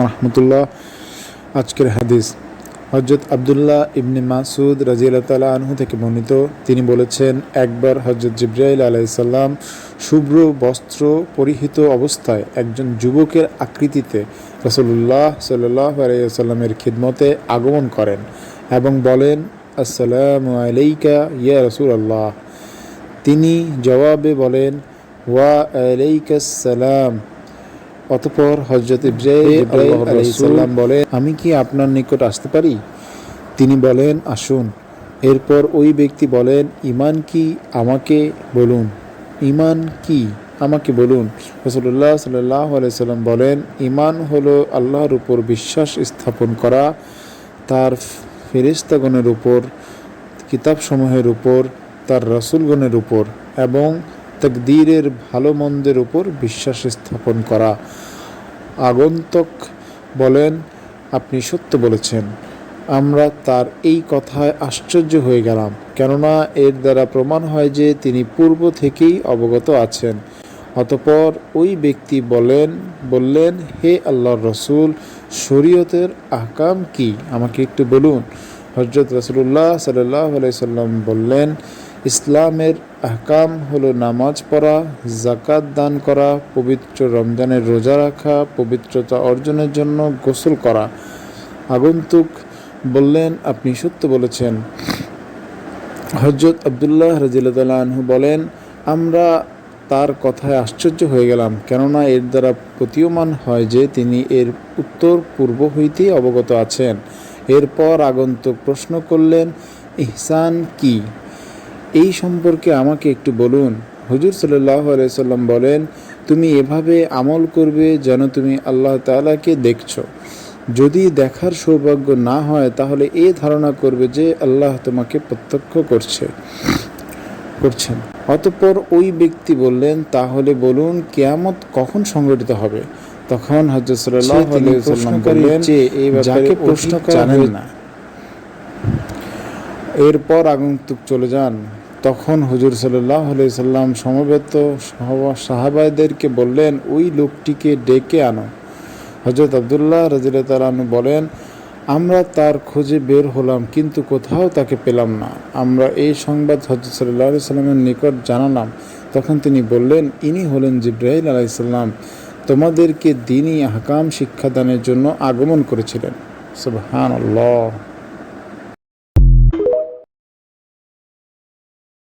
রাহমাতুল্লাহ। আজকের হাদিস হযরত আব্দুল্লাহ ইবনে মাসউদ রাদিয়াল্লাহু তাআলা আনহু থেকে বর্ণিত। তিনি বলেছেন, একবার হযরত জিবরাইল আলাইহিস সালাম শুভ্র বস্ত্র পরিহিত অবস্থায় একজন যুবকের আকৃতিতে রাসূলুল্লাহ সাল্লাল্লাহু আলাইহি ওয়াসাল্লামের খিদমতে আগমন করেন এবং বলেন, আসসালামু আলাইকা ইয়া রাসূলুল্লাহ। তিনি জবাবে বলেন, ওয়া আলাইকাস সালাম। অতঃপর হযরত জিবরাইল আলাইহিস সালাম বলেন, আমি কি আপনার নিকট আসতে পারি? তিনি বলেন, আসুন। এরপর ওই ব্যক্তি বলেন, ঈমান কি আমাকে বলুন। ঈমান কি আমাকে বলুন। রাসূলুল্লাহ সাল্লাল্লাহু আলাইহি সাল্লাম বলেন, ঈমান হলো আল্লাহর উপর বিশ্বাস স্থাপন করা, তার ফেরেশতাগণের উপর, কিতাবসমূহের উপর, তার রাসূলগণের উপর এবং তাকদীরের ভালো মন্দের উপর বিশ্বাস স্থাপন করা। আগন্তুক বলেন, আপনি সত্য বলেছেন। আমরা তার এই কথায় আশ্চর্য হয়ে গেলাম, কেননা এর দ্বারা প্রমাণ হয় যে তিনি পূর্ব থেকেই অবগত আছেন। অতঃপর ওই ব্যক্তি বললেন, হে আল্লাহর রসূল, শরীয়তের আহকাম কি, আমাকে একটু বলুন। হযরত রাসূলুল্লাহ সাল্লাল্লাহু আলাইহি সাল্লাম বললেন, ইসলামের আহকাম হলো নামাজ পড়া, যাকাত দান করা, পবিত্র রমজানের রোজা রাখা, পবিত্রতা অর্জনের জন্য গোসল করা। আগন্তুক বললেন, আপনি সত্য বলেছেন। হযরত আব্দুল্লাহ রাদিয়াল্লাহু তাআলা আনহু বলেন, আমরা তার কথায় আশ্চর্য হয়ে গেলাম, কেননা এর দ্বারা প্রতীয়মান হয় যে তিনি এর উত্তর পূর্ব হইতেই অবগত আছেন। এরপর আগন্তুক প্রশ্ন করলেন, ইহসান কি, এই সম্পর্কে আমাকে একটু বলুন। হুজুর সাল্লাল্লাহু আলাইহি সাল্লাম বলেন, তুমি এভাবে আমল করবে যেন তুমি আল্লাহ তাআলাকে দেখছো। যদি দেখার সৌভাগ্য না হয় তাহলে এই ধারণা করবে যে আল্লাহ তোমাকে প্রত্যক্ষ করছেন। অতঃপর ওই ব্যক্তি বললেন, তাহলে বলুন কিয়ামত কখন সংঘটিত হবে? তখন হযরত সাল্লাল্লাহু আলাইহি ওয়াসাল্লাম বললেন, যাকে প্রশ্ন জানেন না। এরপর আগন্তুক চলে যান। তখন হুজুর সাল্লাল্লাহু আলাইহি সাল্লাম সমবেত সাহাবাদেরকে বললেন, ওই লোকটিকে ডেকে আনো। হযরত আব্দুল্লাহ রাদিয়াল্লাহু তাআলা আনহু বলেন, আমরা তার খোঁজে বের হলাম, কিন্তু কোথাও তাকে পেলাম না। আমরা এই সংবাদ হযরত সাল্লাল্লাহু আলাইহি সাল্লামের নিকট জানালাম। তখন তিনি বললেন, ইনি হলেন জিবরাইল আলাইহিস সালাম, তোমাদেরকে দ্বীনি আহকাম শিক্ষাদানের জন্য আগমন করেছিলেন। সুবহানাল্লাহ।